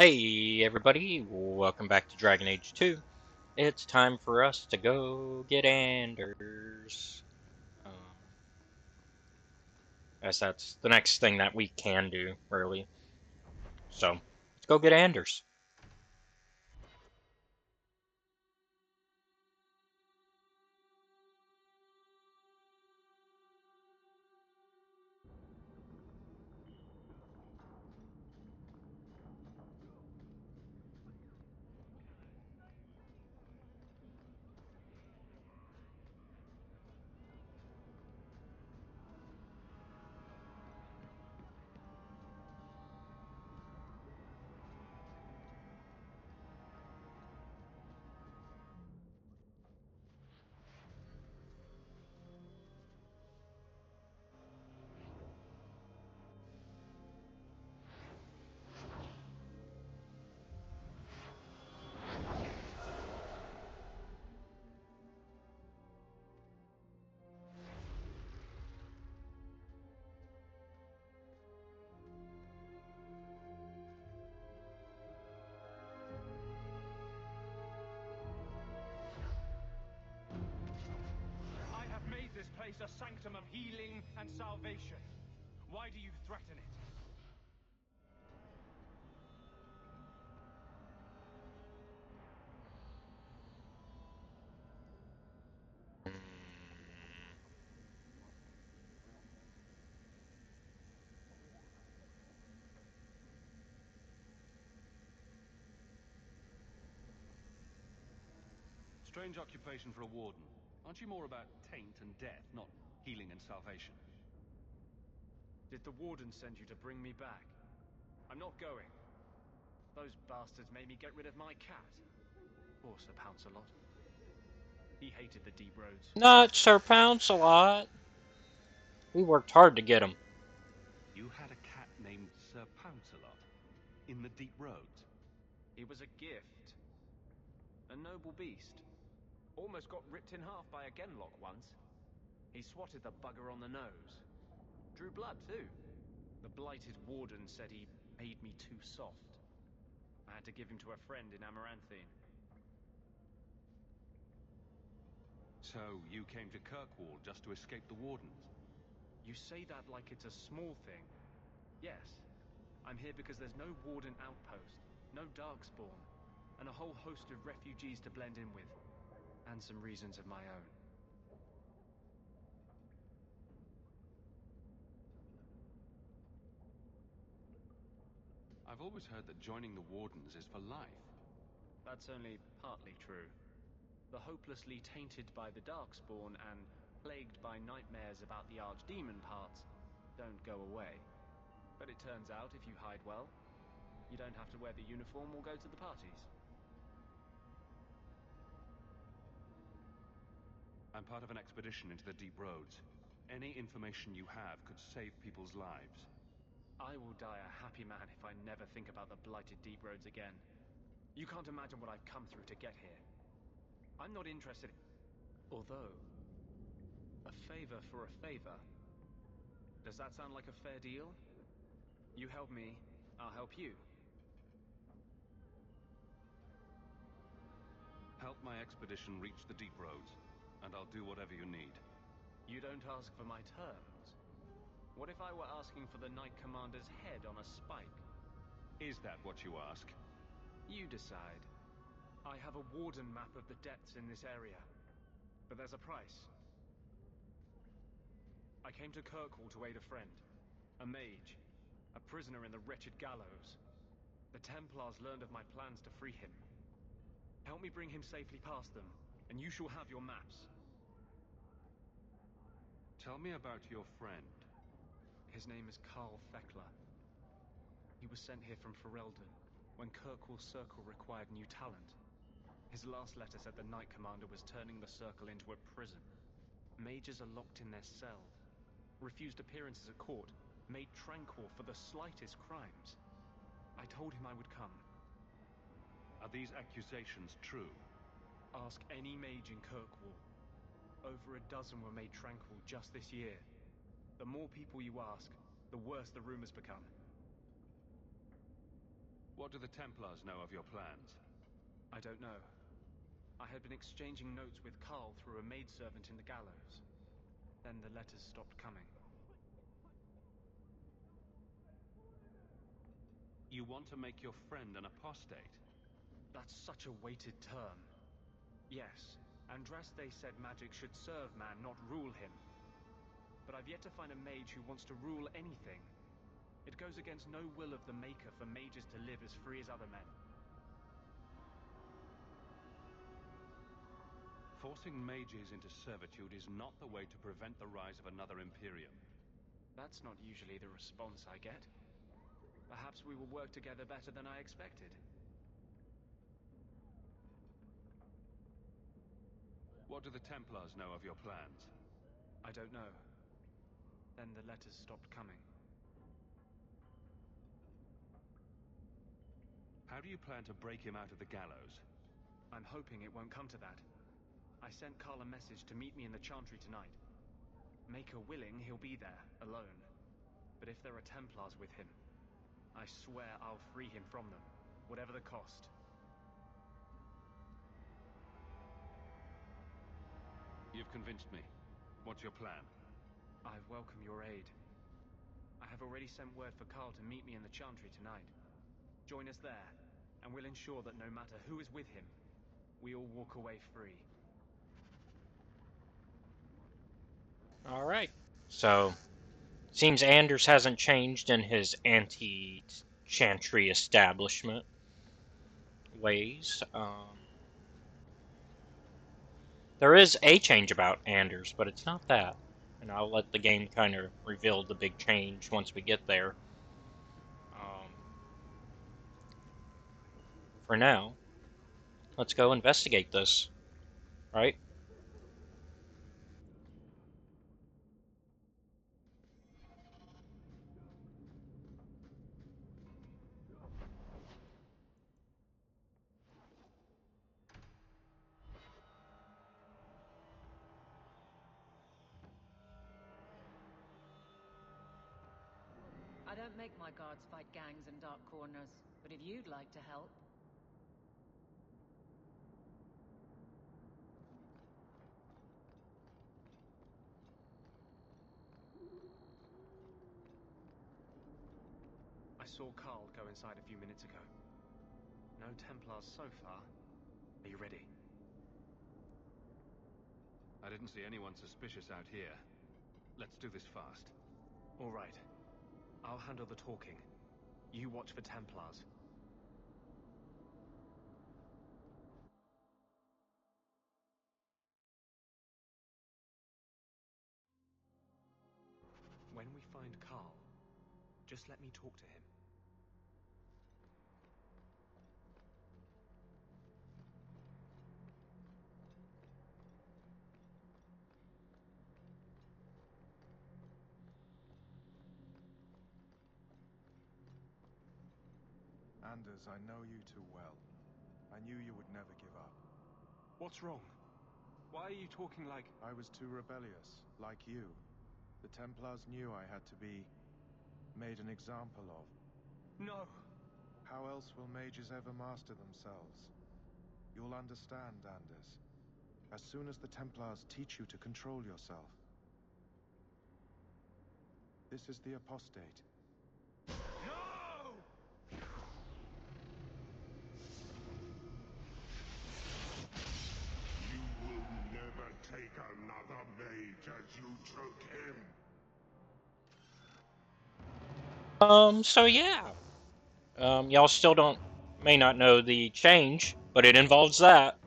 Hey everybody, welcome back to Dragon Age 2. It's time for us to go get Anders. Um, as that's the next thing that we can do, really. So, let's go get Anders. I have made this place a sanctum of healing and salvation. Why do you threaten it? Strange occupation for a warden. Aren't you more about taint and death, not healing and salvation? Did the warden send you to bring me back? I'm not going. Those bastards made me get rid of my cat. Poor Sir Pouncelot. He hated the deep roads. Not Sir Pouncelot. We worked hard to get him. You had a cat named Sir Pouncelot in the deep roads. He was a gift. A noble beast. Almost got ripped in half by a genlock once. He swatted the bugger on the nose. Drew blood, too. The blighted warden said he made me too soft. I had to give him to a friend in Amaranthine. So you came to Kirkwall just to escape the wardens? You say that like it's a small thing. Yes. I'm here because there's no warden outpost, no darkspawn, and a whole host of refugees to blend in with. And some reasons of my own. I've always heard that joining the wardens is for life. That's only partly true. The hopelessly tainted by the darkspawn and plagued by nightmares about the archdemon parts don't go away. But it turns out if you hide well, you don't have to wear the uniform or go to the parties. I'm part of an expedition into the deep roads. Any information you have could save people's lives. I will die a happy man if I never think about the blighted deep roads again. You can't imagine what I've come through to get here. I'm not interested. Although, a favor for a favor. Does that sound like a fair deal? You help me, I'll help you. Help my expedition reach the deep roads, and I'll do whatever you need. You don't ask for my terms. What if I were asking for the Knight Commander's head on a spike? Is that what you ask? You decide. I have a warden map of the depths in this area. But there's a price. I came to Kirkwall to aid a friend. A mage. A prisoner in the wretched gallows. The Templars learned of my plans to free him. Help me bring him safely past them, and you shall have your maps. Tell me about your friend. His name is Carl Thekla. He was sent here from Ferelden, when Kirkwall's circle required new talent. His last letter said the Knight Commander was turning the circle into a prison. Mages are locked in their cells, refused appearances at court, made tranquil for the slightest crimes. I told him I would come. Are these accusations true? Ask any mage in Kirkwall. Over a dozen were made tranquil just this year. The more people you ask, the worse the rumors become. What do the Templars know of your plans? I don't know. I had been exchanging notes with Karl through a maidservant in the gallows. Then the letters stopped coming. You want to make your friend an apostate? That's such a weighted term. Yes, Andraste said magic should serve man, not rule him. But I've yet to find a mage who wants to rule anything. It goes against no will of the Maker for mages to live as free as other men. Forcing mages into servitude is not the way to prevent the rise of another Imperium. That's not usually the response I get. Perhaps we will work together better than I expected. What do the Templars know of your plans? I don't know. Then the letters stopped coming. How do you plan to break him out of the gallows? I'm hoping it won't come to that. I sent Karl a message to meet me in the Chantry tonight. Maker willing, he'll be there, alone. But if there are Templars with him, I swear I'll free him from them, whatever the cost. You've convinced me. What's your plan? I welcome your aid. I have already sent word for Karl to meet me in the Chantry tonight. Join us there, and we'll ensure that no matter who is with him, we all walk away free. All right. So, seems Anders hasn't changed in his anti-chantry establishment ways. There is a change about Anders, but it's not that. And I'll let the game kind of reveal the big change once we get there. For now, let's go investigate this, right? I don't make my guards fight gangs in dark corners, but if you'd like to help... I saw Karl go inside a few minutes ago. No Templars so far. Are you ready? I didn't see anyone suspicious out here. Let's do this fast. All right. I'll handle the talking. You watch for Templars. When we find Karl, just let me talk to him. Anders, I know you too well. I knew you would never give up. What's wrong? Why are you talking like... I was too rebellious, like you. The Templars knew I had to be made an example of. No! How else will mages ever master themselves? You'll understand, Anders. As soon as the Templars teach you to control yourself. This is the apostate. No! You will never take another mage as you took him. So yeah. Y'all still may not know the change, but it involves that.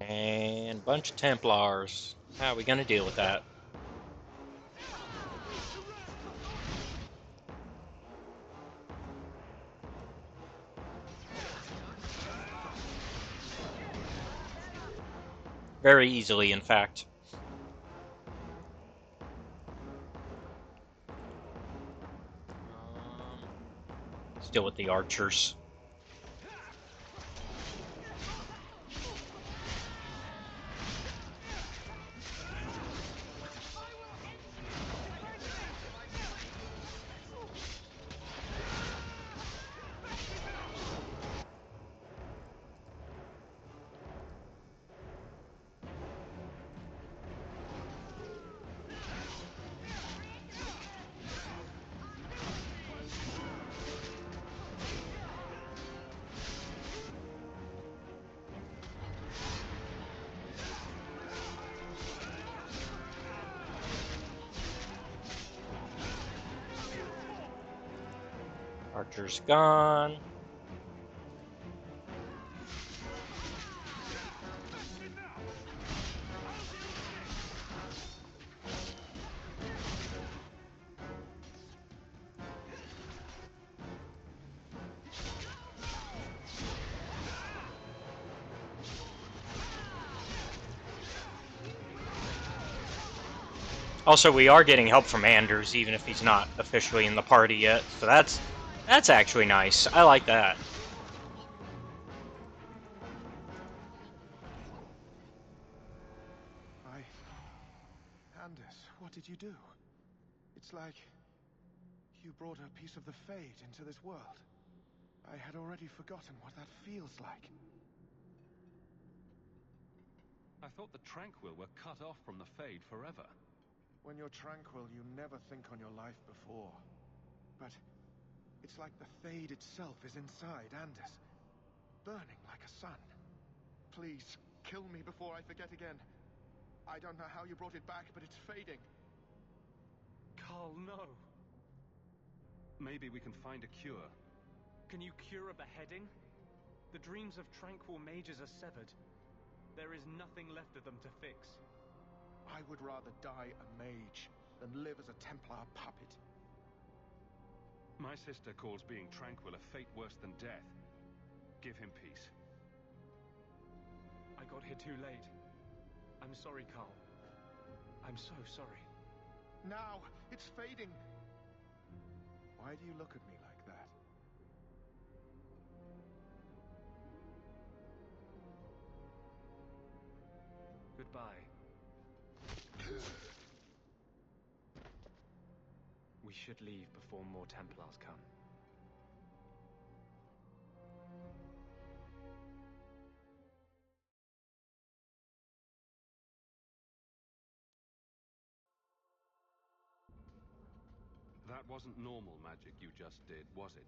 And a bunch of Templars. How are we gonna deal with that? Very easily, in fact. Still with the archers. Archer's gone. Also, we are getting help from Anders, even if he's not officially in the party yet. So that's actually nice. I like that. Anders, what did you do? It's like you brought a piece of the Fade into this world. I had already forgotten what that feels like. I thought the Tranquil were cut off from the Fade forever. When you're tranquil, you never think on your life before. But it's like the Fade itself is inside Anders, burning like a sun. Please, kill me before I forget again. I don't know how you brought it back, but it's fading. Carl, no. Maybe we can find a cure. Can you cure a beheading? The dreams of tranquil mages are severed. There is nothing left of them to fix. I would rather die a mage than live as a Templar puppet. My sister calls being tranquil a fate worse than death. Give him peace. I got here too late. I'm sorry, Carl. I'm so sorry. Now! It's fading! Why do you look at me like that? Goodbye. We should leave before more Templars come. That wasn't normal magic you just did, was it?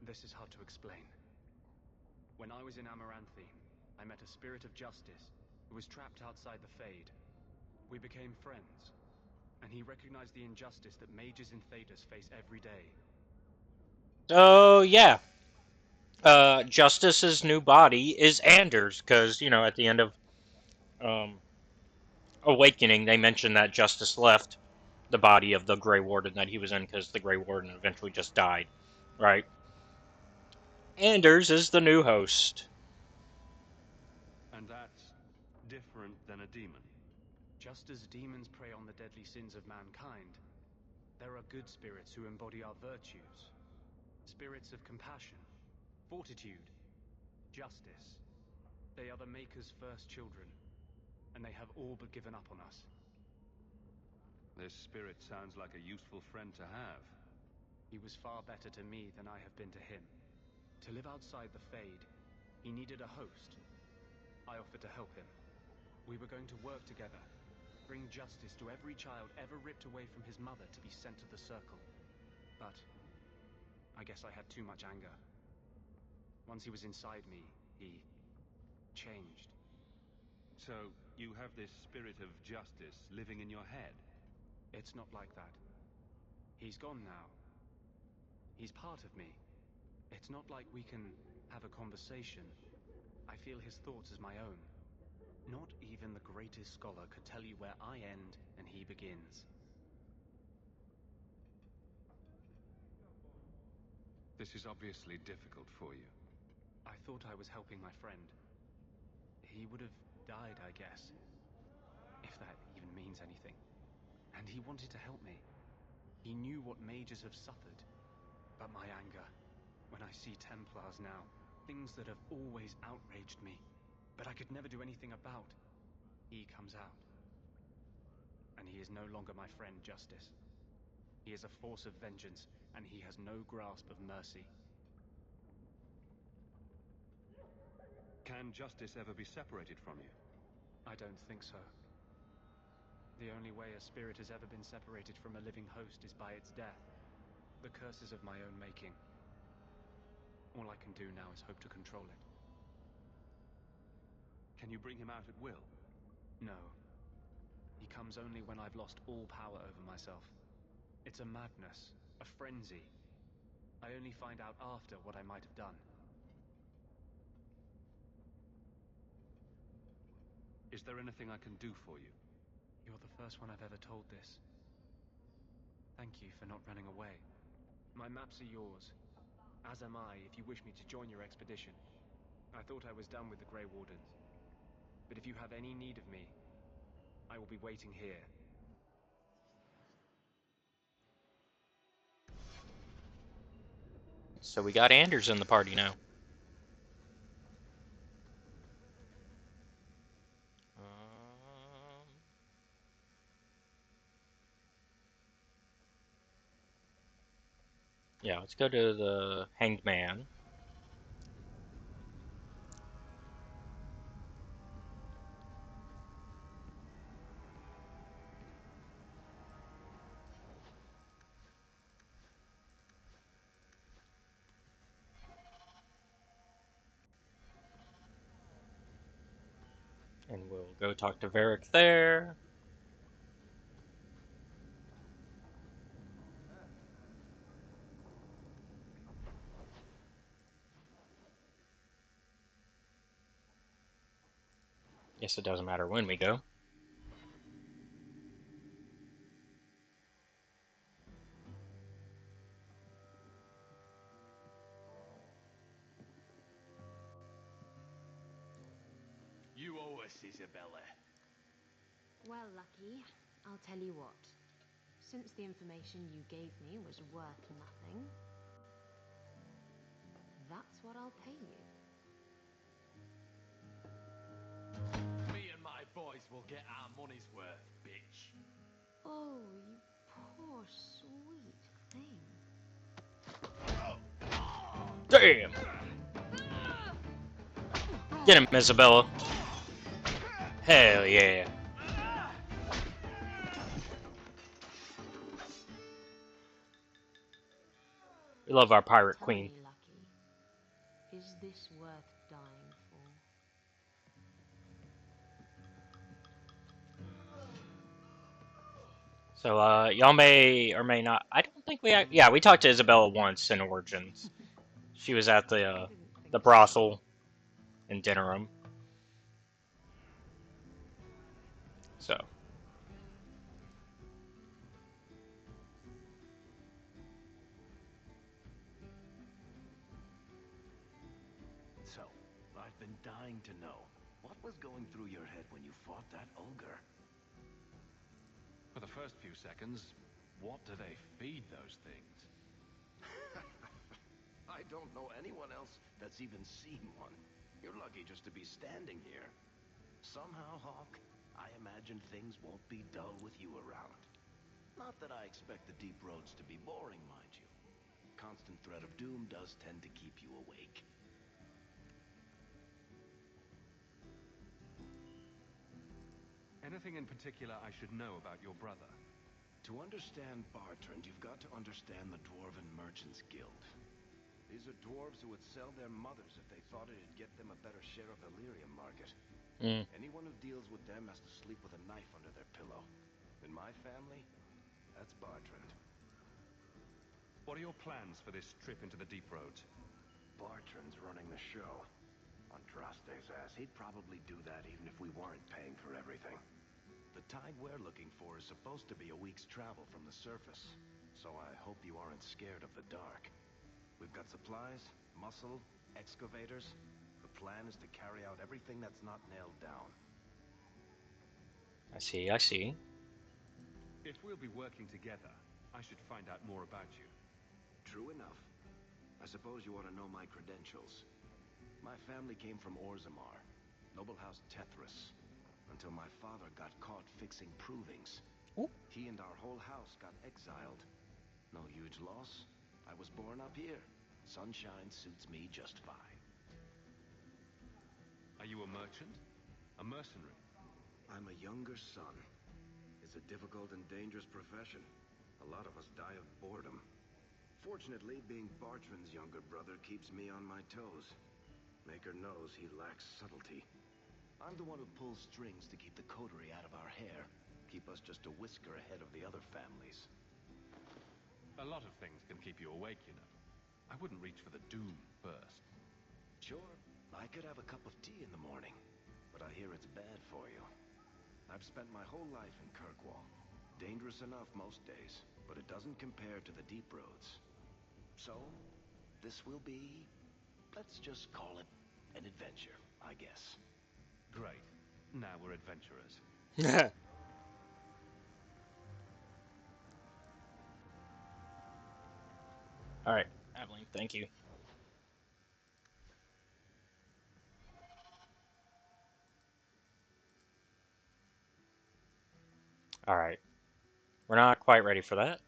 This is hard to explain. When I was in Amaranthine, I met a spirit of justice who was trapped outside the Fade. We became friends, and he recognized the injustice that mages and Thedas face every day. Oh, yeah. Justice's new body is Anders, because, you know, at the end of Awakening, they mentioned that Justice left the body of the Grey Warden that he was in because the Grey Warden eventually just died, right? Anders is the new host. And that's different than a demon. Just as demons prey on the deadly sins of mankind, there are good spirits who embody our virtues. Spirits of compassion, fortitude, justice. They are the Maker's first children, and they have all but given up on us. This spirit sounds like a useful friend to have. He was far better to me than I have been to him. To live outside the Fade, he needed a host. I offered to help him. We were going to work together, bring justice to every child ever ripped away from his mother to be sent to the Circle. But I guess I had too much anger. Once he was inside me, he changed. So, you have this spirit of justice living in your head? It's not like that. He's gone now. He's part of me. It's not like we can have a conversation. I feel his thoughts as my own. Not even the greatest scholar could tell you where I end and he begins. This is obviously difficult for you. I thought I was helping my friend. he would have died, I guess. If that even means anything. And he wanted to help me. He knew what mages have suffered. But my anger, when I see Templars now, things that have always outraged me, but I could never do anything about, he comes out. And he is no longer my friend, Justice. He is a force of vengeance, and he has no grasp of mercy. Can justice ever be separated from you? I don't think so. The only way a spirit has ever been separated from a living host is by its death. The curse is of my own making. All I can do now is hope to control it. Can you bring him out at will? No. He comes only when I've lost all power over myself. It's a madness, a frenzy. I only find out after what I might have done. Is there anything I can do for you? You're the first one I've ever told this. Thank you for not running away. My maps are yours. As am I, if you wish me to join your expedition. I thought I was done with the Grey Wardens. But if you have any need of me, I will be waiting here. So we got Anders in the party now. Yeah, let's go to the Hanged Man. And we'll go talk to Varric there. Guess it doesn't matter when we go. You owe us, Isabella. Well, Lucky, I'll tell you what. Since the information you gave me was worth nothing, that's what I'll pay you. Me and my boys will get our money's worth, bitch. Oh, you poor, sweet thing. Damn! Get him, Isabella. Hell yeah. We love our pirate Tell queen. me, Lucky, is this worth dying for? So, y'all may or may not. I don't think we. Yeah, we talked to Isabella once in Origins. She was at I didn't the think so. brothel in Dinnerum. So. So, I've been dying to know. What was going through your head when you fought that ogre? For the first few seconds, what do they feed those things? I don't know anyone else that's even seen one. You're lucky just to be standing here. Somehow, Hawke, I imagine things won't be dull with you around. Not that I expect the deep roads to be boring, mind you. Constant threat of doom does tend to keep you awake. Anything in particular I should know about your brother? To understand Bartrand, you've got to understand the Dwarven Merchants Guild. These are dwarves who would sell their mothers if they thought it'd get them a better share of the lyrium market. Anyone who deals with them has to sleep with a knife under their pillow. In my family, that's Bartrand. What are your plans for this trip into the deep roads? Bartrand's running the show. On Draste's ass, he'd probably do that even if we weren't paying for everything. The tide we're looking for is supposed to be a week's travel from the surface, so I hope you aren't scared of the dark. We've got supplies, muscle, excavators. The plan is to carry out everything that's not nailed down. I see, I see. If we'll be working together, I should find out more about you. True enough. I suppose you ought to know my credentials. My family came from Orzammar, noble house Tethras, until my father got caught fixing provings. Ooh. He and our whole house got exiled. No huge loss. I was born up here. Sunshine suits me just fine. Are you a merchant? A mercenary? I'm a younger son. It's a difficult and dangerous profession. A lot of us die of boredom. Fortunately, being Bartrand's younger brother keeps me on my toes. Maker knows he lacks subtlety. I'm the one who pulls strings to keep the coterie out of our hair. Keep us just a whisker ahead of the other families. A lot of things can keep you awake, you know. I wouldn't reach for the doom first. Sure, I could have a cup of tea in the morning, but I hear it's bad for you. I've spent my whole life in Kirkwall. Dangerous enough most days, but it doesn't compare to the deep roads. So, this will be, let's just call it an adventure, I guess. Great. Now we're adventurers. Alright, Aveline, thank you. Alright. We're not quite ready for that.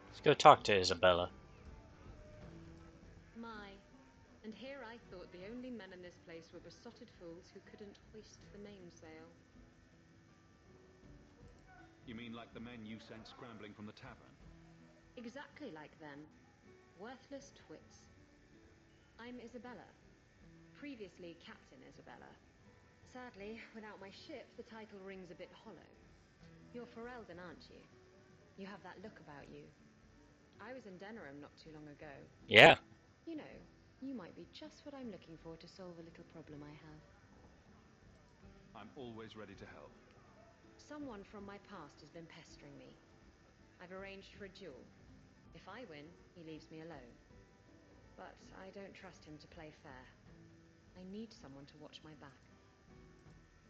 Let's go talk to Isabella. My. And here I thought the only men in this place were besotted fools who couldn't hoist the mainsail. You mean like the men you sent scrambling from the tavern? Exactly like them. Worthless twits. I'm Isabella. Previously Captain Isabella. Sadly, without my ship, the title rings a bit hollow. You're Ferelden, aren't you? You have that look about you. I was in Denerim not too long ago. Yeah. You know, you might be just what I'm looking for to solve a little problem I have. I'm always ready to help. Someone from my past has been pestering me. I've arranged for a duel. If I win, he leaves me alone. But I don't trust him to play fair. I need someone to watch my back.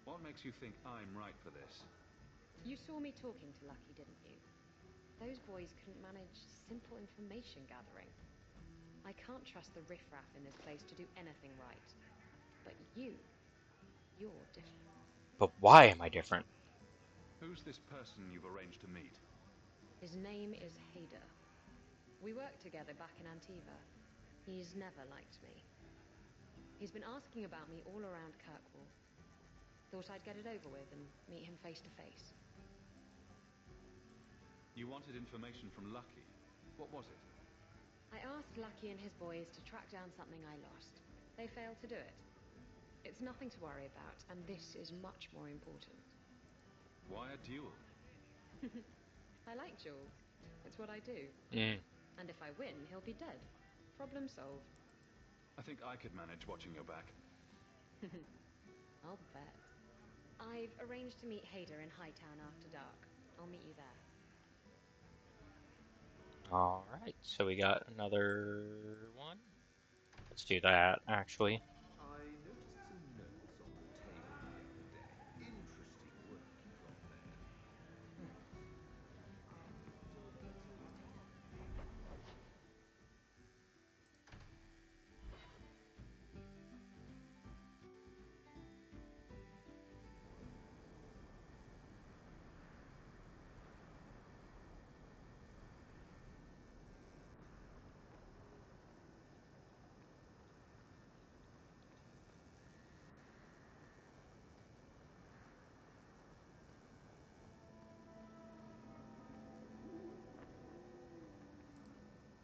What makes you think I'm right for this? You saw me talking to Lucky, didn't you? Those boys couldn't manage simple information gathering. I can't trust the riffraff in this place to do anything right. But you're different. But why am I different? Who's this person you've arranged to meet? His name is Hader. We worked together back in Antiva. He's never liked me. He's been asking about me all around Kirkwall. Thought I'd get it over with and meet him face to face. You wanted information from Lucky. What was it? I asked Lucky and his boys to track down something I lost. They failed to do it. It's nothing to worry about, and this is much more important. Why a duel? I like duels. It's what I do. And if I win, he'll be dead. Problem solved. I think I could manage watching your back. I'll bet. I've arranged to meet Hader in Hightown after dark. I'll meet you there. Alright, so we got another one. Let's do that, actually. I noticed some notes on the table the other day. Interesting work you got there.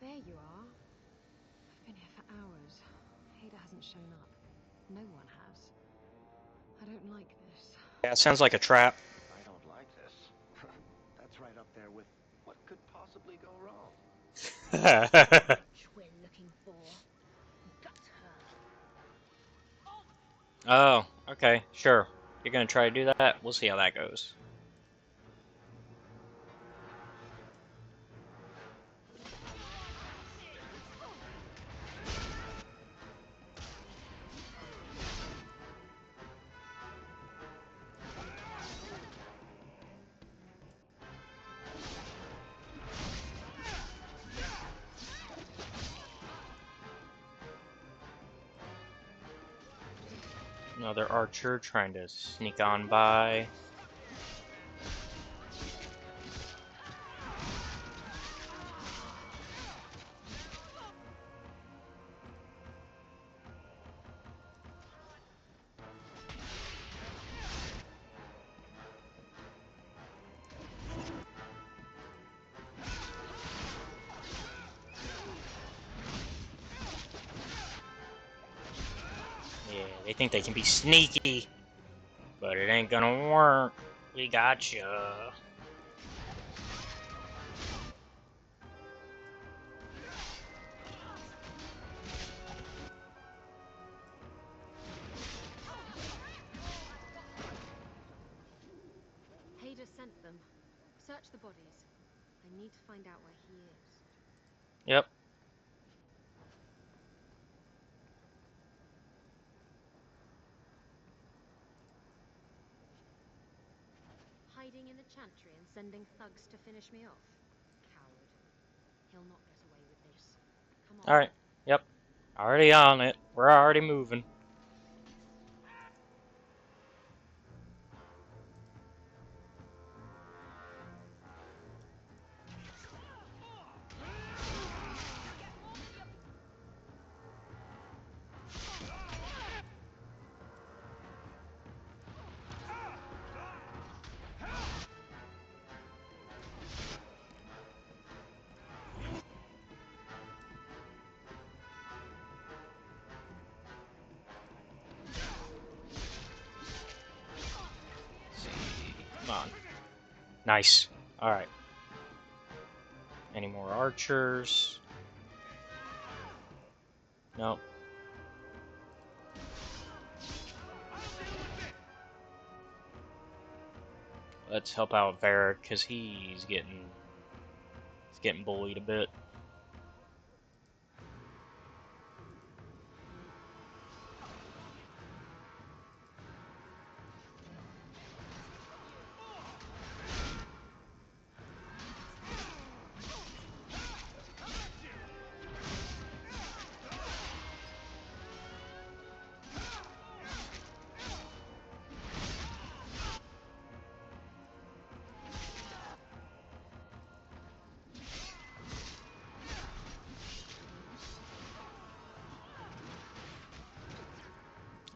There you are. I've been here for hours. Hader hasn't shown up. No one has. I don't like this. Yeah, it sounds like a trap. I don't like this. That's right up there with what could possibly go wrong. What we're looking for. Oh, okay, sure. You're gonna try to do that? We'll see how that goes. Another archer trying to sneak on by. Yeah, they think they can be sneaky, but it ain't gonna work. We gotcha. Hader sent them. Search the bodies. I need to find out where he is. Yep. Hiding in the chantry and sending thugs to finish me off? Coward. He'll not get away with this. Come on. Alright. Yep. Already on it. We're already moving. Come on. Nice. Alright. Any more archers? Nope. Let's help out Varric, because he's getting bullied a bit.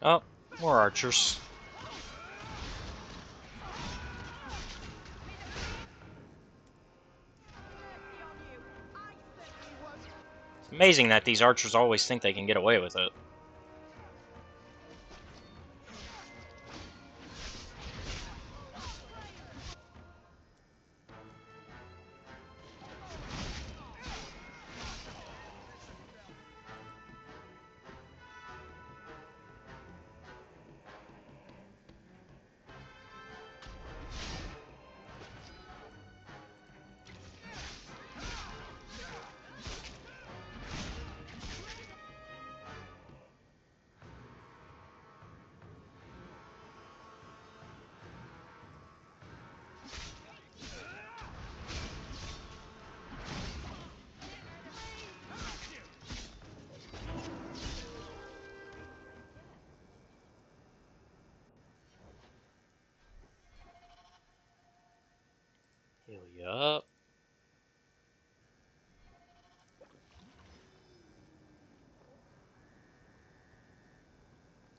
Oh, more archers. It's amazing that these archers always think they can get away with it. Heal you up.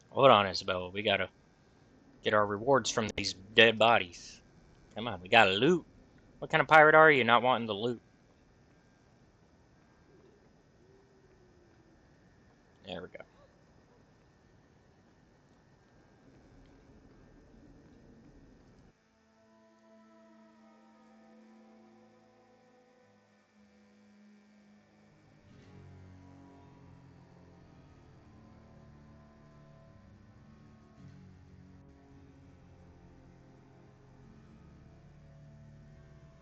Hold on, Isabella. We gotta get our rewards from these dead bodies. Come on, we gotta loot. What kind of pirate are you not wanting to loot? There we go.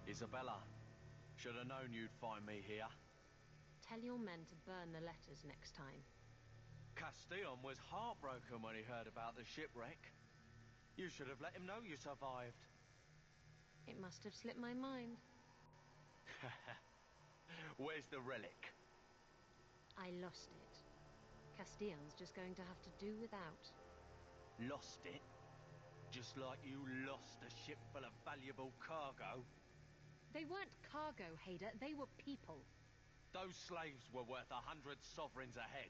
Isabella, should have known you'd find me here. Tell your men to burn the letters next time. Castillon was heartbroken when he heard about the shipwreck. You should have let him know you survived. It must have slipped my mind. Where's the relic? I lost it. Castillon's just going to have to do without. Lost it? Just like you lost a ship full of valuable cargo? They weren't cargo, Hader. They were people. Those slaves were worth 100 sovereigns a head,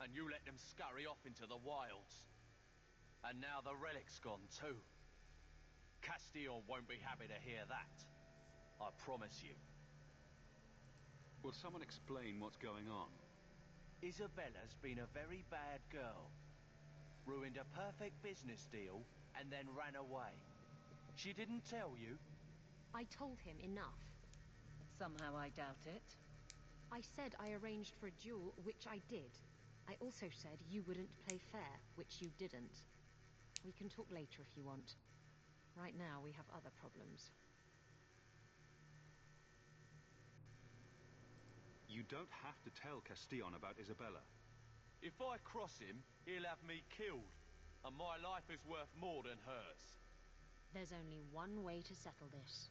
and you let them scurry off into the wilds. And now the relic's gone too. Castillon won't be happy to hear that. I promise you. Will someone explain what's going on? Isabella's been a very bad girl. Ruined a perfect business deal, and then ran away. She didn't tell you? I told him enough. Somehow I doubt it. I said I arranged for a duel, which I did. I also said you wouldn't play fair, which you didn't. We can talk later if you want. Right now, we have other problems. You don't have to tell Castillon about Isabella. If I cross him, he'll have me killed. And my life is worth more than hers. There's only one way to settle this.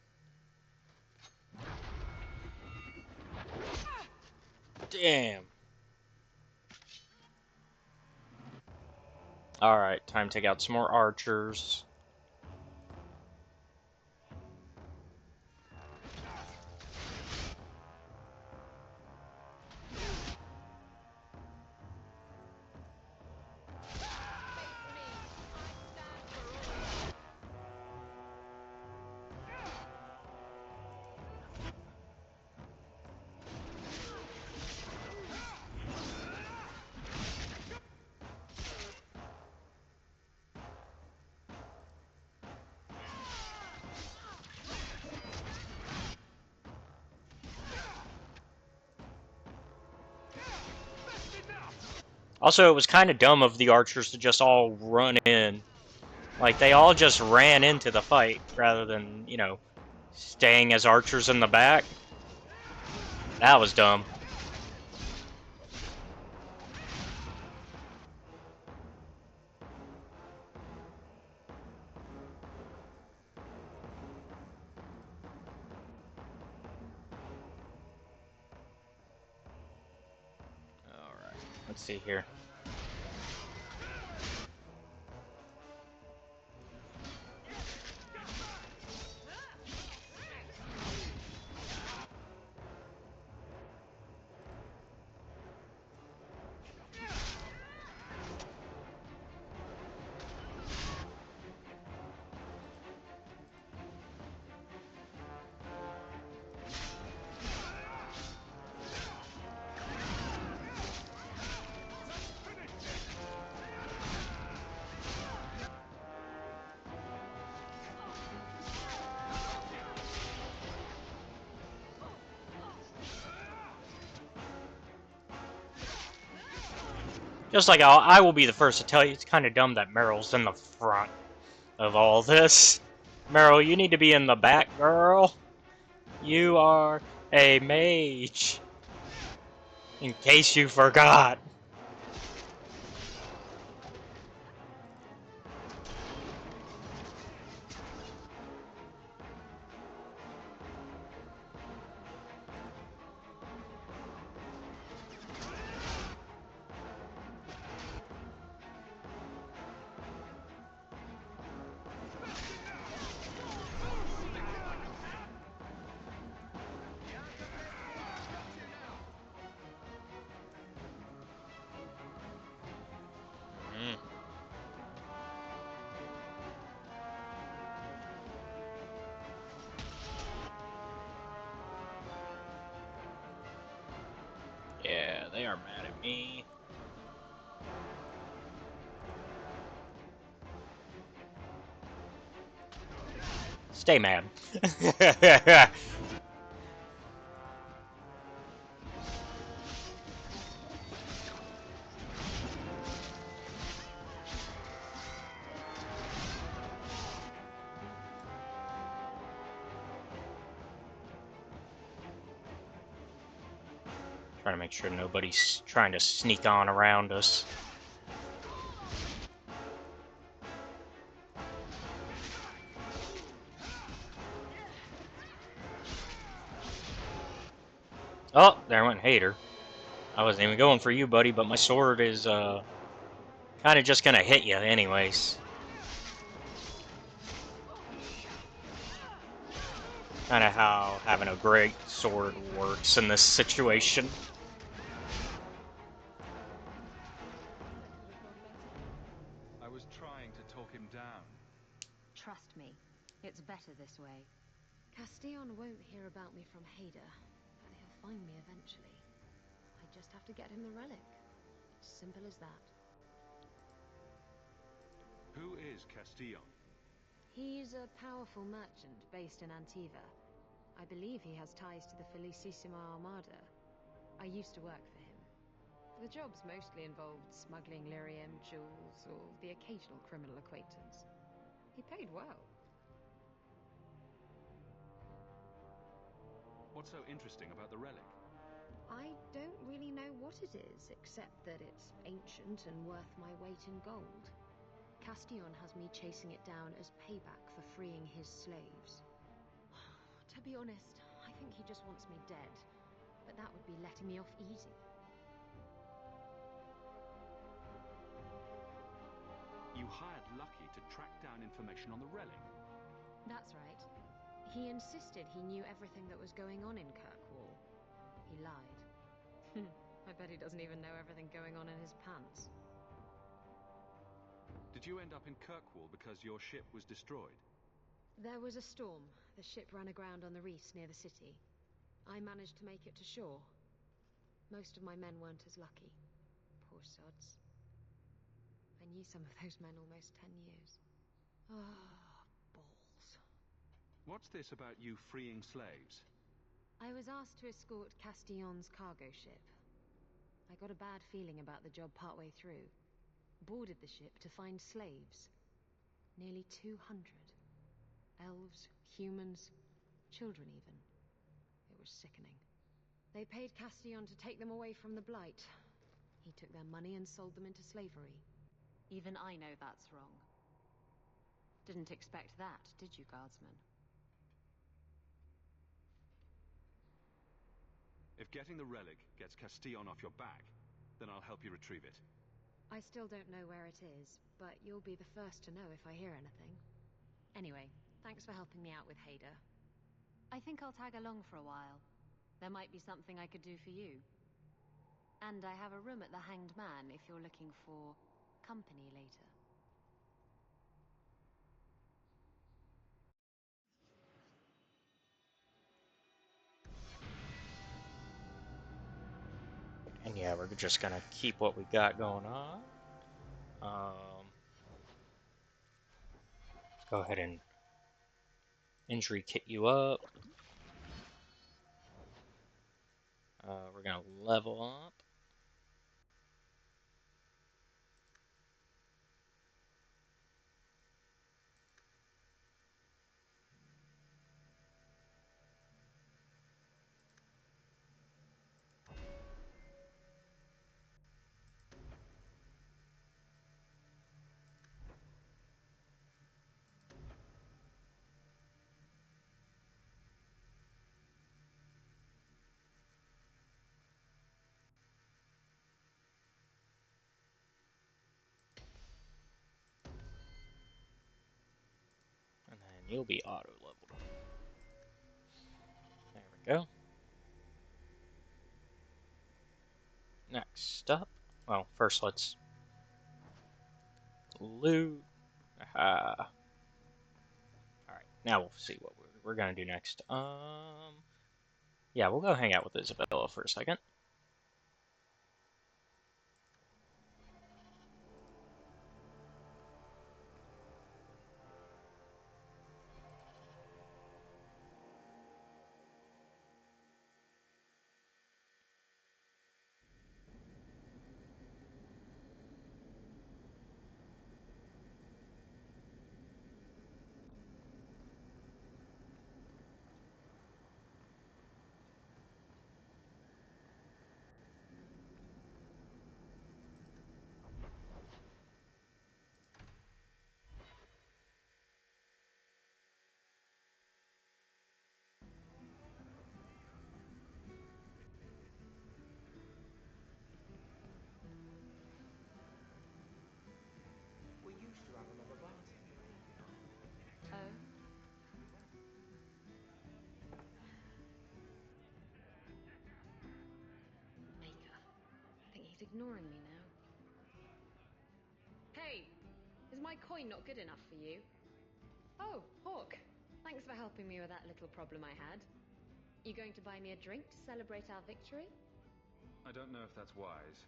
Damn. Alright, time to take out some more archers. Also, it was kind of dumb of the archers to just all run in. Like, they all just ran into the fight, rather than, you know, staying as archers in the back. That was dumb. Alright, let's see here. Just like I will be the first to tell you, it's kind of dumb that Meryl's in the front of all this. Meryl, you need to be in the back, girl. You are a mage. In case you forgot. Yeah, they are mad at me. Stay mad. Trying to make sure nobody's trying to sneak on around us. Oh, there went Hater. I wasn't even going for you, buddy, but my sword is, kind of just gonna hit you anyways. Kind of how having a great sword works in this situation. I was trying to talk him down. Trust me, it's better this way. Castillon won't hear about me from Hader, but he'll find me eventually. I just have to get him the relic. Simple as that. Who is Castillon? He's a powerful merchant based in Antiva. I believe he has ties to the Felicissima Armada. I used to work for him. The jobs mostly involved smuggling lyrium, jewels, or the occasional criminal acquaintance. He paid well. What's so interesting about the relic? I don't really know what it is, except that it's ancient and worth my weight in gold. Castillon has me chasing it down as payback for freeing his slaves. To be honest, I think he just wants me dead, but that would be letting me off easy. You hired Lucky to track down information on the relic. That's right. He insisted he knew everything that was going on in Kirkwall. He lied. I bet he doesn't even know everything going on in his pants. Did you end up in Kirkwall because your ship was destroyed? There was a storm. The ship ran aground on the reefs near the city. I managed to make it to shore. Most of my men weren't as lucky. Poor sods. I knew some of those men almost 10 years. Ah, balls. What's this about you freeing slaves? I was asked to escort Castillon's cargo ship. I got a bad feeling about the job partway through. Boarded the ship to find slaves. Nearly 200. Elves, humans, children even. It was sickening. They paid Castillon to take them away from the Blight. He took their money and sold them into slavery. Even I know that's wrong. Didn't expect that, did you, Guardsman? If getting the relic gets Castillon off your back, then I'll help you retrieve it. I still don't know where it is, but you'll be the first to know if I hear anything. Anyway, thanks for helping me out with Hader. I think I'll tag along for a while. There might be something I could do for you. And I have a room at the Hanged Man if you're looking for company later. And yeah, we're just gonna keep what we got going on. Let's go ahead and injury kit you up. We're gonna level up. And then you'll be auto-leveled. There we go. Next up, well, first let's loot. Alright, now we'll see what we're gonna do next. Yeah, we'll go hang out with Isabella for a second. ignoring me now. Hey! Is my coin not good enough for you? Oh, Hawke. Thanks for helping me with that little problem I had. You going to buy me a drink to celebrate our victory? I don't know if that's wise.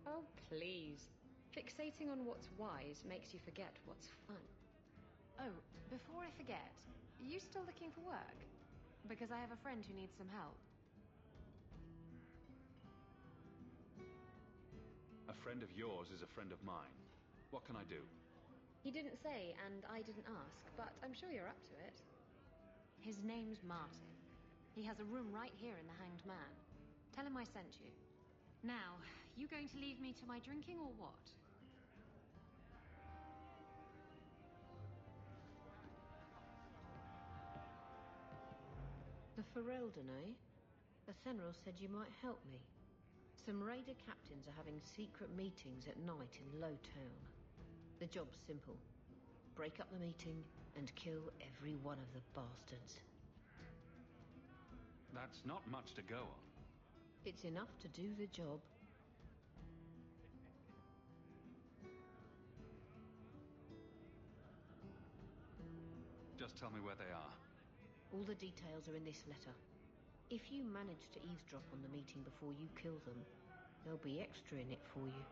Oh, please. Fixating on what's wise makes you forget what's fun. Oh, before I forget, are you still looking for work? Because I have a friend who needs some help. A friend of yours is a friend of mine. What can I do? He didn't say, and I didn't ask, but I'm sure you're up to it. His name's Martin. He has a room right here in the Hanged Man. Tell him I sent you. Now, you going to leave me to my drinking or what? The Ferelden, eh? Athenril said you might help me. Some raider captains are having secret meetings at night in Lowtown. The job's simple. Break up the meeting and kill every one of the bastards. That's not much to go on. It's enough to do the job. Just tell me where they are. All the details are in this letter. If you manage to eavesdrop on the meeting before you kill them, there'll be extra in it for you.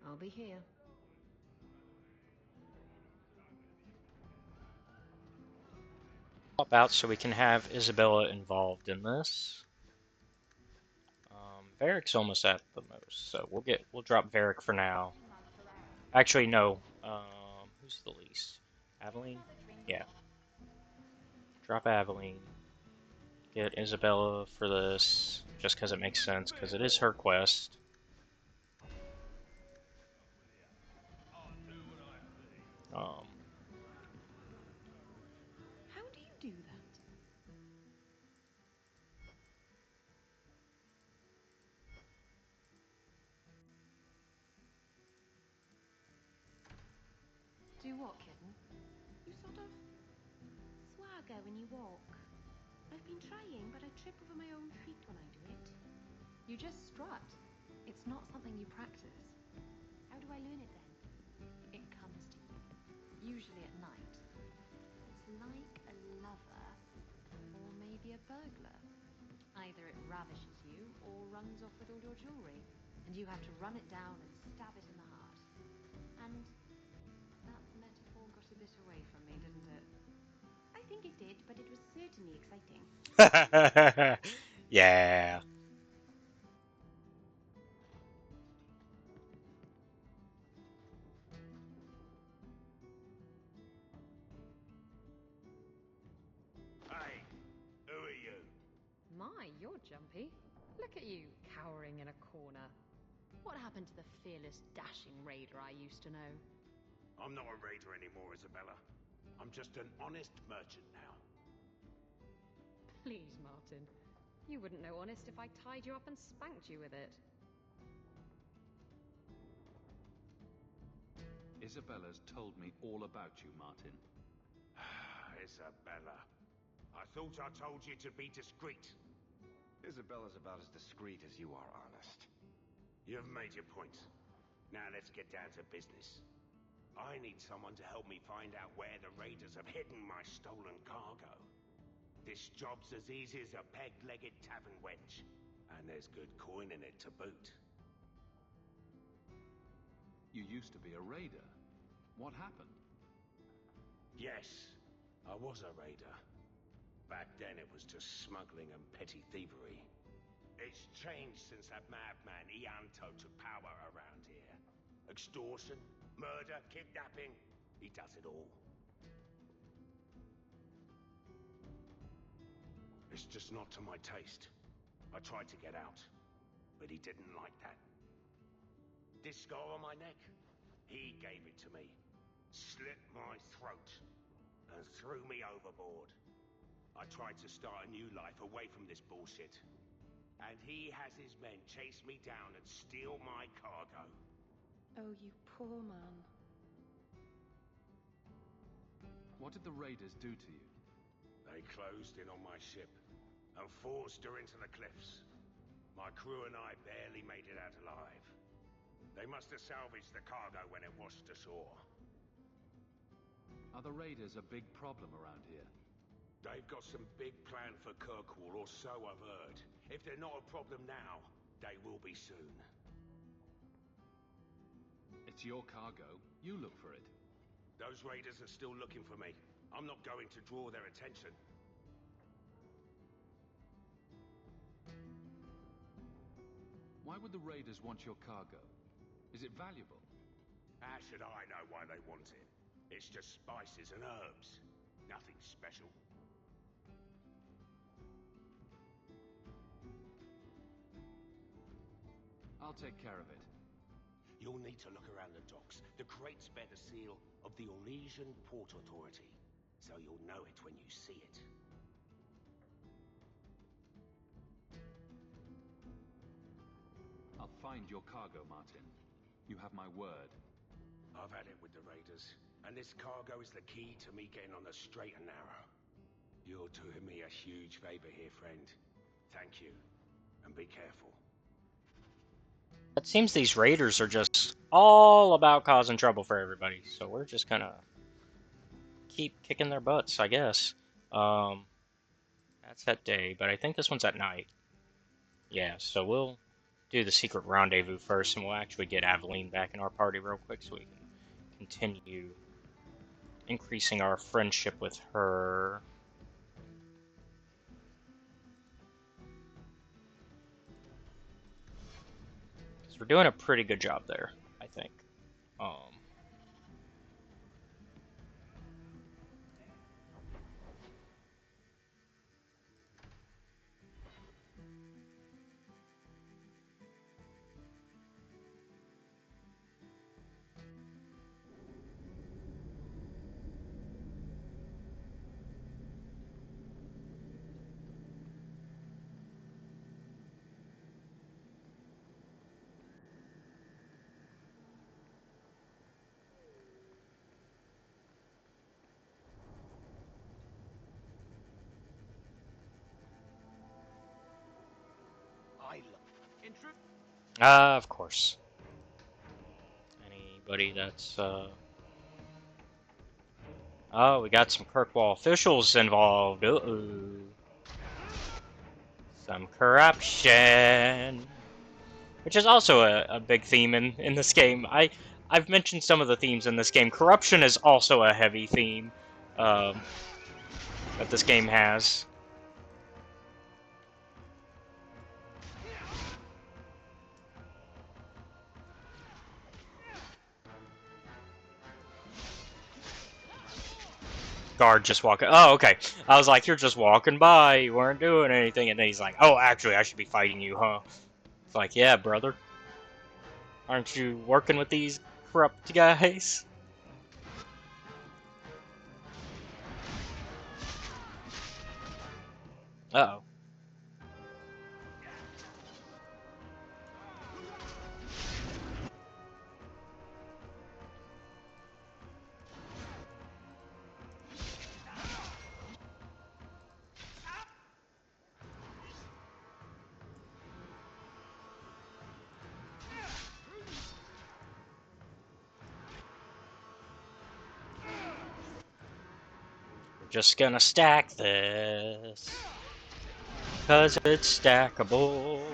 I'll be here. Swap out so we can have Isabella involved in this. Varric's almost at the most, so we'll drop Varric for now. Actually, no. Who's the least? Aveline? Yeah. Drop Aveline. Get Isabella for this, just because it makes sense, because it is her quest. How do you do that? Do what, kitten? You sort of swagger when you walk. I've been trying, but I trip over my own feet when I do it. You just strut. It's not something you practice. How do I learn it then? It comes to you. Usually at night. It's like a lover, or maybe a burglar. Either it ravishes you, or runs off with all your jewelry, and you have to run it down and stab it in the heart. And that metaphor got a bit away from me, didn't it? I think it did, but it was certainly exciting. Yeah. Hey, who are you? My, you're jumpy. Look at you, cowering in a corner. What happened to the fearless, dashing raider I used to know? I'm not a raider anymore, Isabella. I'm just an honest merchant now. Please, Martin. You wouldn't know honest if I tied you up and spanked you with it. Isabella's told me all about you, Martin. Isabella. I thought I told you to be discreet. Isabella's about as discreet as you are honest. You've made your point. Now let's get down to business. I need someone to help me find out where the raiders have hidden my stolen cargo. This job's as easy as a peg-legged tavern wench. And there's good coin in it to boot. You used to be a raider. What happened? Yes, I was a raider. Back then it was just smuggling and petty thievery. It's changed since that madman Ianto took power around here. Extortion, murder, kidnapping, he does it all. It's just not to my taste. I tried to get out, but he didn't like that. This scar on my neck, he gave it to me. Slit my throat and threw me overboard. I tried to start a new life away from this bullshit. And he has his men chase me down and steal my cargo. Oh, you poor man. What did the raiders do to you? They closed in on my ship and forced her into the cliffs. My crew and I barely made it out alive. They must have salvaged the cargo when it washed ashore. Are the raiders a big problem around here? They've got some big plan for Kirkwall, or so I've heard. If they're not a problem now, they will be soon. It's your cargo. You look for it. Those raiders are still looking for me. I'm not going to draw their attention. Why would the raiders want your cargo? Is it valuable? How should I know why they want it? It's just spices and herbs. Nothing special. I'll take care of it. You'll need to look around the docks. The crates bear the seal of the Orlesian Port Authority, so you'll know it when you see it. I'll find your cargo, Martin. You have my word. I've had it with the raiders, and this cargo is the key to me getting on the straight and narrow. You're doing me a huge favor here, friend. Thank you, and be careful. It seems these raiders are just all about causing trouble for everybody, so we're just gonna keep kicking their butts, I guess. That's at day, but I think this one's at night. Yeah, so we'll do the secret rendezvous first, and we'll actually get Aveline back in our party real quick so we can continue increasing our friendship with her. Because we're doing a pretty good job there, I think. Of course. Anybody that's, Oh, we got some Kirkwall officials involved. Uh-oh. Some corruption. Which is also a big theme in this game. I've mentioned some of the themes in this game. Corruption is also a heavy theme that this game has. Guard just walking. Oh, okay. I was like, you're just walking by. You weren't doing anything. And then he's like, oh, actually, I should be fighting you, huh? It's like, yeah, brother. Aren't you working with these corrupt guys? Uh-oh. Just gonna stack this, 'cause it's stackable.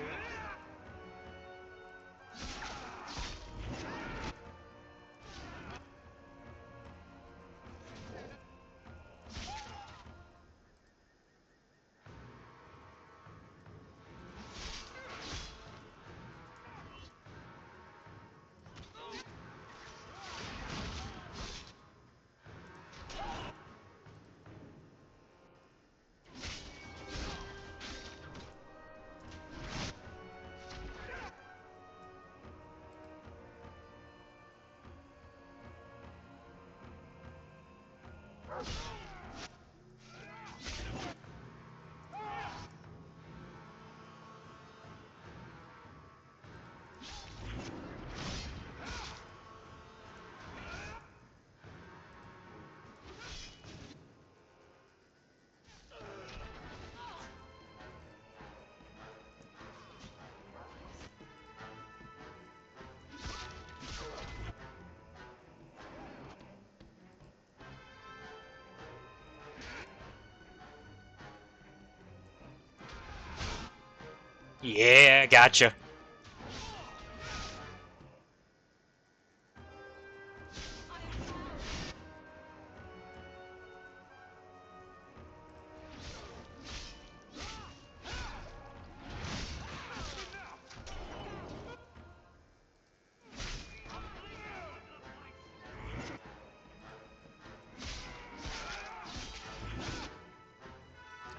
Yeah, gotcha.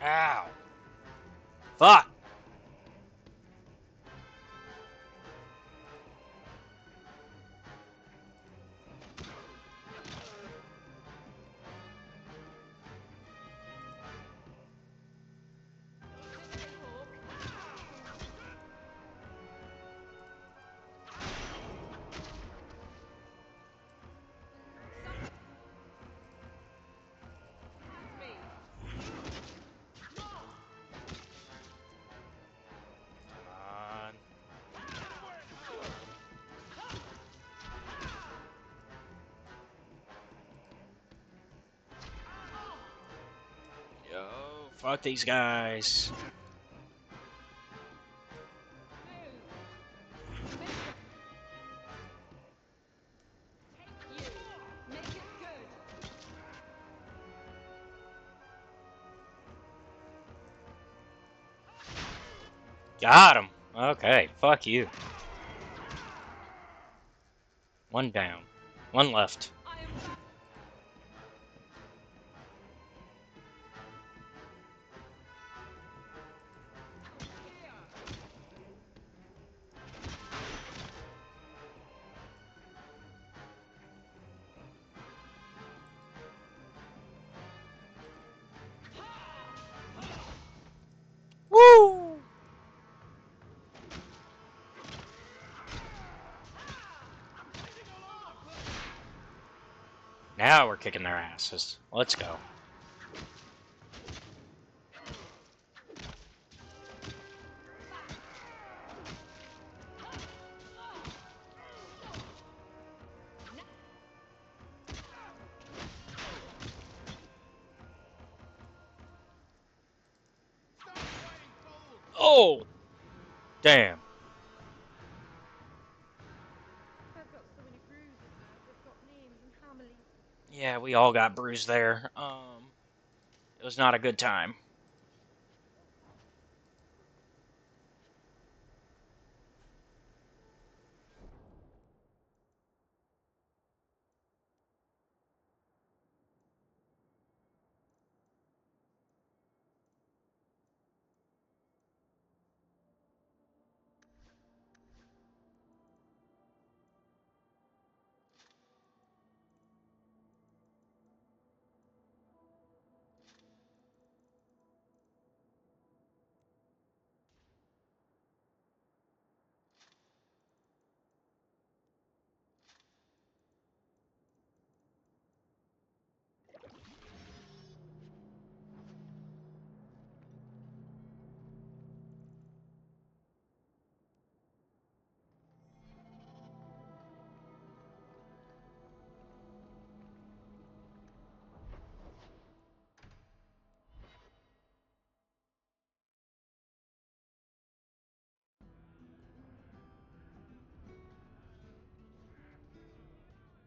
Ow. Fuck. Yo, fuck these guys. Got him. Okay, fuck you. One down. One left. Woo! Now we're kicking their asses. Let's go. Oh! Damn. I've got so many bruises now. They've got names and families. Yeah, we all got bruised there. It was not a good time.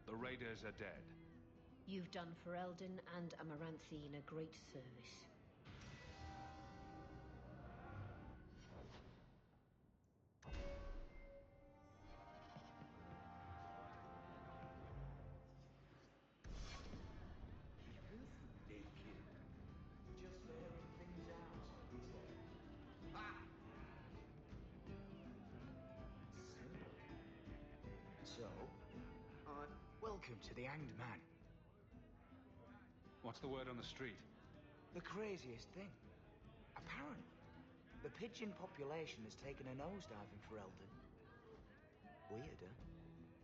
The raiders are dead. You've done Ferelden and Amaranthine a great service. Naked. Just airing things out, he said. Ha! Simple. So, welcome to the Hanged Man. What's the word on the street? The craziest thing. Apparently, the pigeon population has taken a nosedive in Ferelden. Weirder.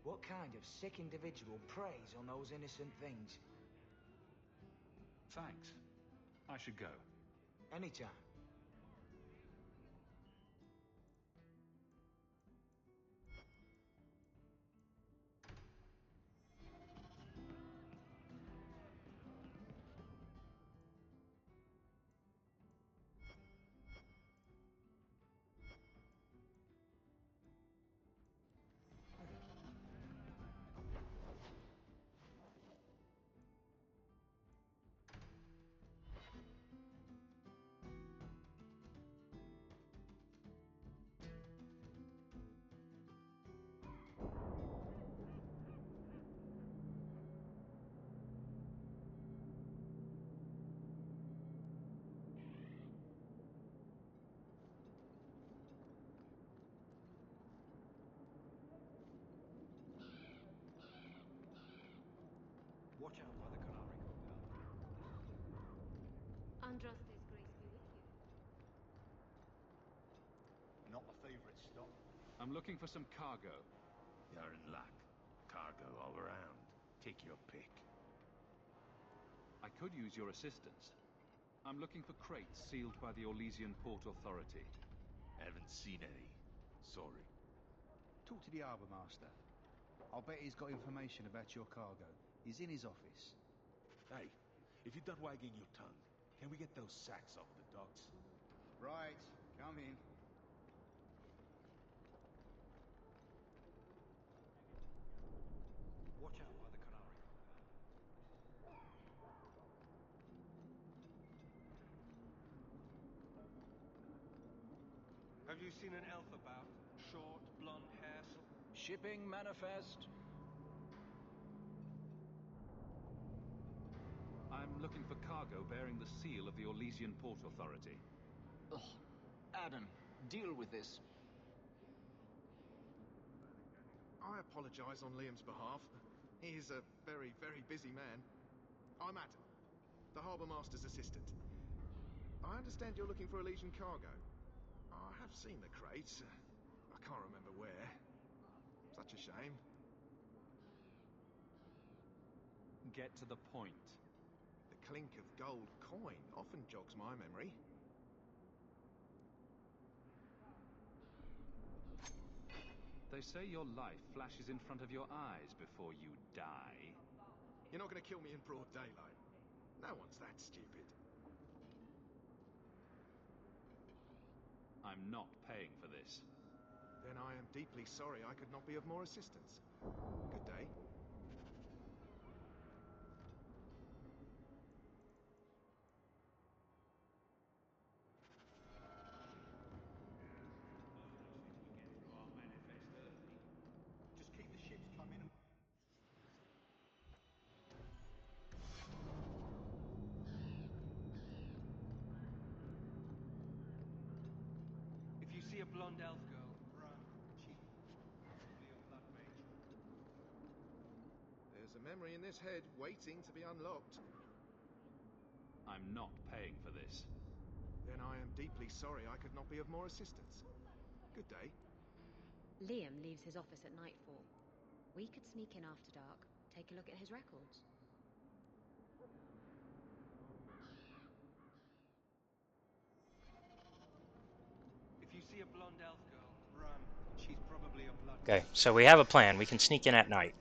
What kind of sick individual preys on those innocent things? Thanks. I should go. Anytime. Watch out by the canary compound. Andraste's grace be with you. Not a favorite stop. I'm looking for some cargo. You're in luck. Cargo all around. Take your pick. I could use your assistance. I'm looking for crates sealed by the Orlesian Port Authority. Haven't seen any. Sorry. Talk to the harbour master. I'll bet he's got information about your cargo. He's in his office. Hey, if you're done wagging your tongue, can we get those sacks off the docks? Right, come in. Watch out by the canary compound. Have you seen an elf about? Short, blonde hair, Shipping manifest. I'm looking for cargo bearing the seal of the Orlesian Port Authority. Ugh. Adam, deal with this. I apologize on Liam's behalf. He is a very, very busy man. I'm Adam, the harbour master's assistant. I understand you're looking for Elysian cargo. I have seen the crates. I can't remember where. Such a shame. Get to the point. The clink of gold coin often jogs my memory. They say your life flashes in front of your eyes before you die. You're not going to kill me in broad daylight. No one's that stupid. I'm not paying for this. Then I am deeply sorry I could not be of more assistance. Good day. Just keep the ships coming. If you see a blonde elf girl, run. She's probably a blood mage. There's a memory in this head waiting to be unlocked. I'm not paying for this. Then I am deeply sorry I could not be of more assistance. Good day. Liam leaves his office at nightfall. We could sneak in after dark, take a look at his records. If you see a blonde elf girl, run. She's probably a blood Okay, mage. so we have a plan. We can sneak in at night.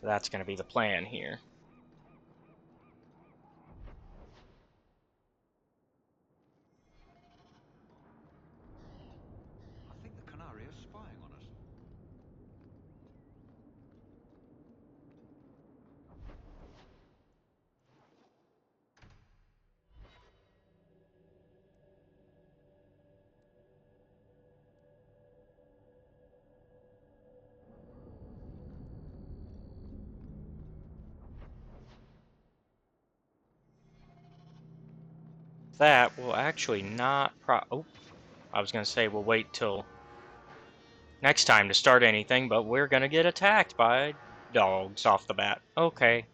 So that's going to be the plan here. I think the canary is spying on us. That will actually not oh, I was going to say we'll wait till next time to start anything, but we're going to get attacked by dogs off the bat. Okay.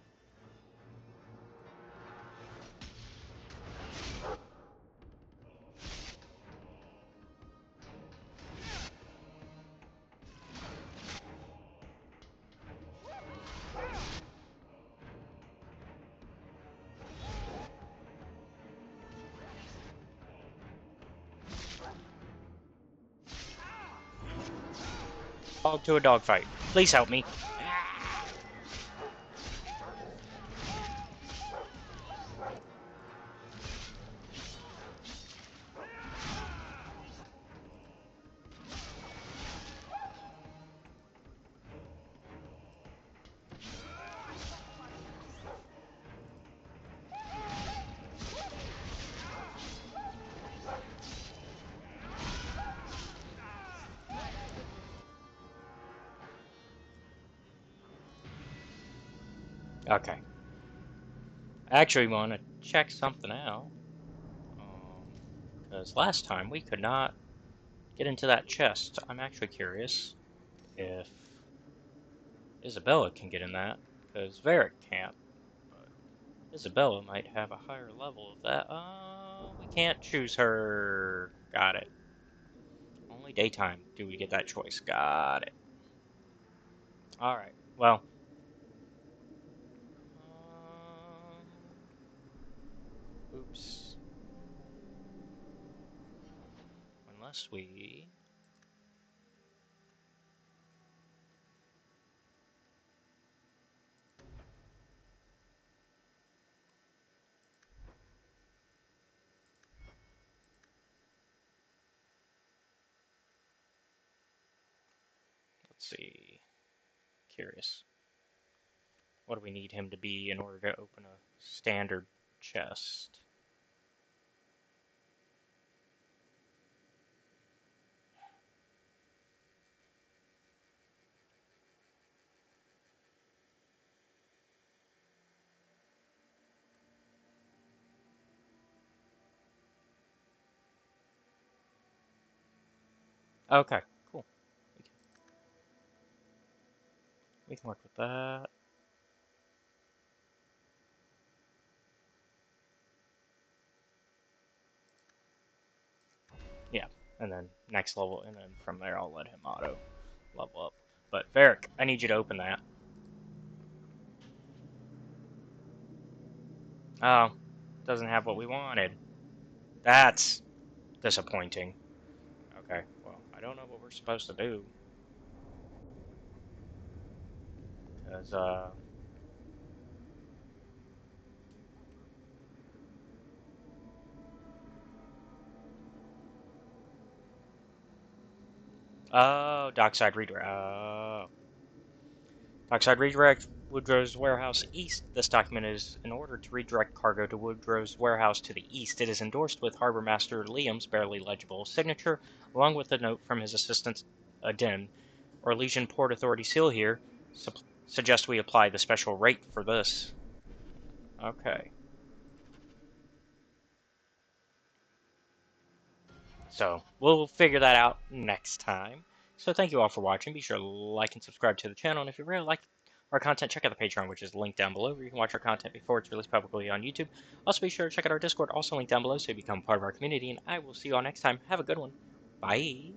Dog to a dogfight. Please help me. Okay. I actually want to check something out. Because last time we could not get into that chest. I'm actually curious if Isabella can get in that, because Varric can't. But Isabella might have a higher level of that. Oh, we can't choose her. Got it. Only daytime do we get that choice. Got it. Alright, well. Oops. Unless we... Let's see. Curious. What do we need him to be in order to open a standard chest? Okay, cool. We can work with that. Yeah, and then next level, and then from there I'll let him auto level up. But Varric, I need you to open that. Oh, doesn't have what we wanted. That's disappointing. Okay, well, I don't know what we're supposed to do. Because, oh, dockside redirect. Oh. Dockside redirect, Woodrow's warehouse east. This document is in order to redirect cargo to Woodrow's warehouse to the east. It is endorsed with Harbor Master Liam's barely legible signature, along with a note from his assistant, Din. Orlesian Port Authority seal here. Suggest we apply the special rate for this. Okay. So, we'll figure that out next time. So thank you all for watching. Be sure to like and subscribe to the channel. And if you really like our content, check out the Patreon, which is linked down below, where you can watch our content before it's released publicly on YouTube. Also, be sure to check out our Discord, also linked down below, so you become part of our community. And I will see you all next time. Have a good one. Bye.